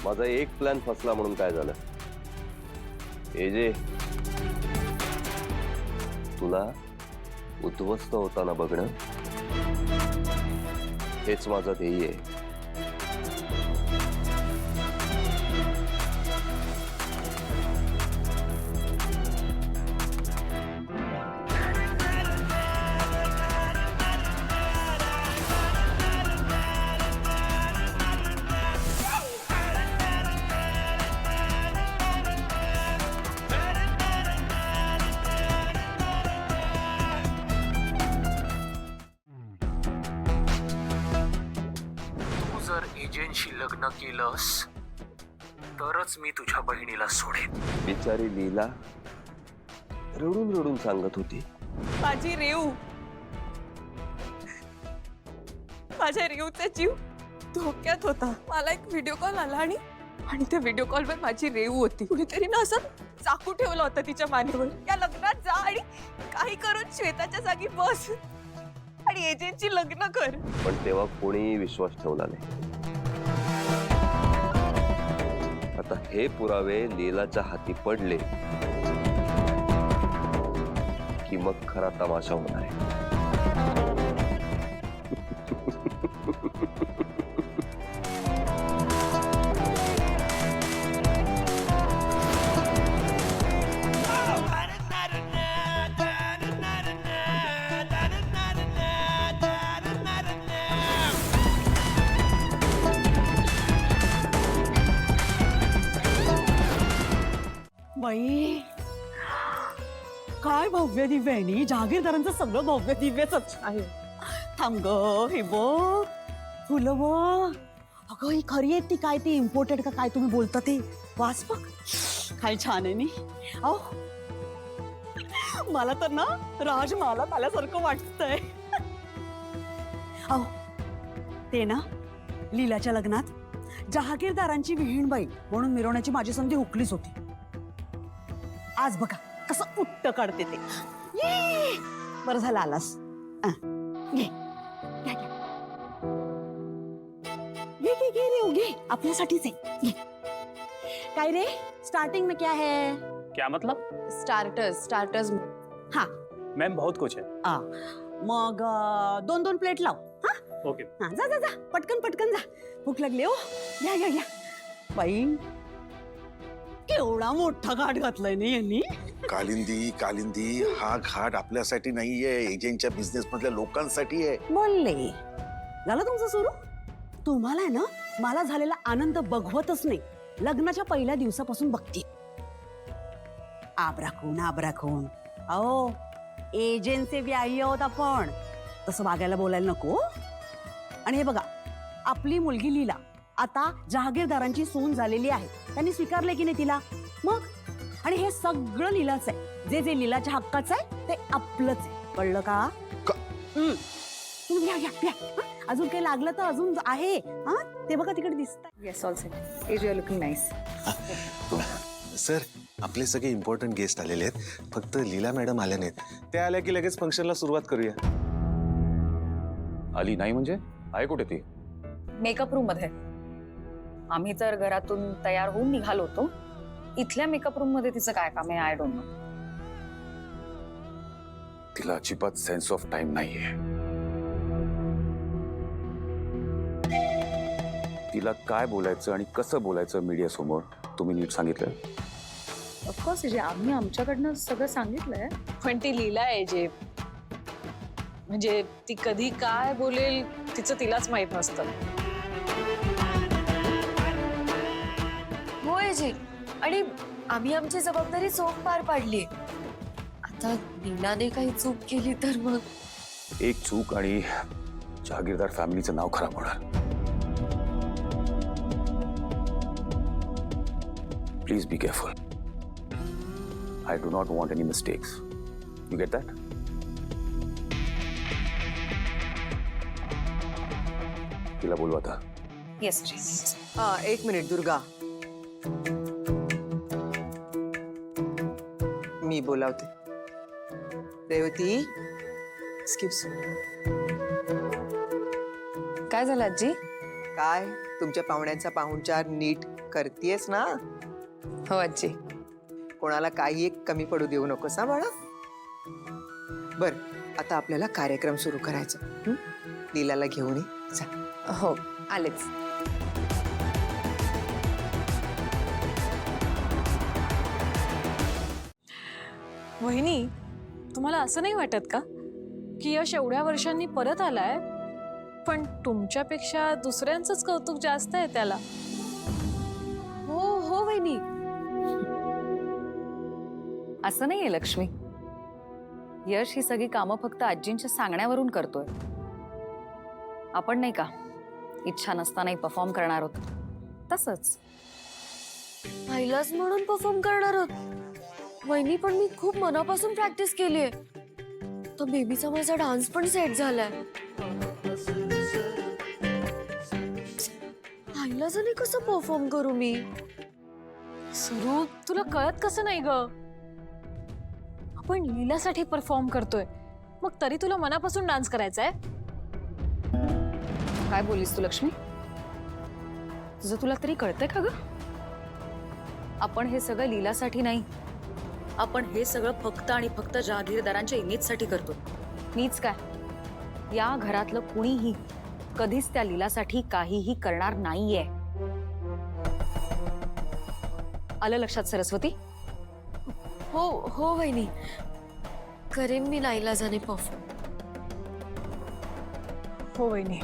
माझा एक प्लॅन फसला म्हणून काय झालं? एजे, तुला उद्ध्वस्त होताना बघणं हेच माझं ध्येय आहे. जर एजंटशी लग्न केलंस तरच मी तुझ्या बहिणीला सोडेन. बिचारी लीला रडून रडून सांगत होती, माझी रेऊ, माझ्या रेऊचा जीव धोक्यात होता. मला एक व्हिडिओ कॉल आला आणि त्या व्हिडिओ कॉलवर माझी रेऊ होती. कुणीतरी ना असं चाकू ठेवला होता तिच्या मानेवर. या लग्नात जा आणि काही करून श्वेताच्या जागी बस आणि एजंटची लग्न कर. पण तेव्हा कोणीही विश्वास ठेवला नाही. आता हे पुरावे लीलाच्या हाती पडले की मग खरा तमाशा होणार आहे. बाई काय भव्य दिव्य आहे नी. जहागीरदारांचं सगळं भव्य दिव्यच आहे. थांब ग, हे बघ फुलं बघ. अगं ही खरी आहेत ती काय ती इम्पोर्टेड का काय तुम्ही बोलता ते? वास बघ काय छान आहे नी. अहो मला तर ना राजमहालात आल्यासारखं वाटतंय. अहो ते ना लीलाच्या लग्नात जहागीरदारांची विहीणबाई म्हणून मिरवण्याची माझी संधी हुकलीच होती. आज बघा कसं उट्ट काढते ते. ये बरं झालं आलास. घे घे घे घे घे रे घे, आपल्यासाठीच आहे. घे. काय रे स्टार्टिंग में क्या है? क्या मतलब? स्टार्टर्स. हाँ मैम बहुत कुछ है. मग 2-2 प्लेट लाव. हा ओके. हा जा जा जा पटकन पटकन जा, भूक लागली हो. घ्या घ्या घ्या. बाई केवढा मोठा घाट घातलाय ना यांनी. कालिंदी हा घाट आपल्यासाठी नाहीये, एजंटच्या बिझनेस मधल्या लोकांसाठी आहे. बोलले झालं तुमचं सुरू. तुम्हाला आहे ना मला झालेला आनंद बघवतच नाही. लग्नाच्या पहिल्या दिवसापासून बघते. आब राखून अहो एजंटचे व्याही आहोत आपण, तसं वागायला बोलायला नको. आणि हे बघा आपली मुलगी लीला आता जहागीरदारांची सून झालेली आहे. त्यांनी स्वीकारले की नाही तिला मग. आणि हे सगळं लीलाच आहे. जे जे लीलाच्या हक्काचं आहे ते आपलंच आहे. कळलं का? तुम्ही घ्या घ्या घ्या. अजून काही लागलं तर अजून आहे. हा ते बघा तिकडे दिसतंय. Yes all set. As you are looking nice. Sir आपले सगळे इम्पॉर्टंट गेस्ट आलेले आहेत, फक्त लीला मॅडम आल्या नाहीत. त्या आल्या की लगेच फंक्शनला सुरुवात करूया. आली नाही म्हणजे? आहे कुठे ती? मेकअप रूम मध्ये. आम्ही तर घरातून तयार होऊन निघालो होतो. इथल्या मेकअप रूम मध्ये तिचं काय काम आहे आय डोंट नो. तिला अजिबात सेन्स ऑफ टाइम नाहीये. तिला काय बोलायचं आणि कसं बोलायचं मीडिया समोर तुम्ही नीट सांगितलं? ऑफकोर्स जे आम्ही आमच्याकडनं सगळं सांगितलंय. पण ती लीला आहे जे, म्हणजे ती कधी काय बोलेल तिचं तिलाच माहित नसतं. होय जी, आणि आम्ही आमची जबाबदारी चोख पार पाडली. आता लीलाने काही चूक केली तर मग एक चूक आणि जहागीरदार फॅमिलीचं नाव खराब होणार. Please be careful. I do not want any mistakes. You get that? तिला बोलवा था. येस जी. हा एक मिनिट दुर्गा, मी बोलावते. रेवती, एक्सक्यूज. काय झालं आजी? काय तुमच्या पाहुण्यांचा पाहुणचार नीट करतेस ना? हो आजी. कोणाला काही एक कमी पडू देऊ नकोस हा बाळा. बर, आता आपल्याला कार्यक्रम सुरू करायचा. हं? लीलाला घेऊन ये जा. हो आलेच. वहिनी, तुम्हाला असं नाही वाटत का की यश एवढ्या वर्षांनी परत आलाय पण तुमच्यापेक्षा दुसऱ्यांचंच कौतुक जास्त आहे त्याला? हो हो वहिनी. असं नाहीये लक्ष्मी. यश ही सगळी कामं फक्त आजींच्या सांगण्यावरून करतोय. आपण नाही का इच्छा नसतानाही परफॉर्म करणार होतो तसंच. नाईलाज म्हणून परफॉर्म करणार आहोत. वहिनी पण मी खूप मनापासून प्रॅक्टिस केलीये. तो बेबीचा माझा डान्स पण सेट झालाय. नाईलाजाने कसं परफॉर्म करू मी? सुरू, तुला कळत कसं नाही ग? आपण लीलासाठी परफॉर्म करतोय मग तरी तुला मनापासून डान्स करायचा आहे? काय बोलीस तू लक्ष्मी? तुझं तुला तरी कळतंय का ग? आपण हे सगळं लीलासाठी नाही, आपण हे सगळं फक्त आणि फक्त जहागीरदारांच्या इमेजसाठी करतो. मीच काय, या घरातलं कुणीही कधीच त्या लीलासाठी काहीही करणार नाहीये. आलं लक्षात सरस्वती? हो हो वहिनी, करेन मी नाईलाजाने परफॉर्म. हो वहिनी.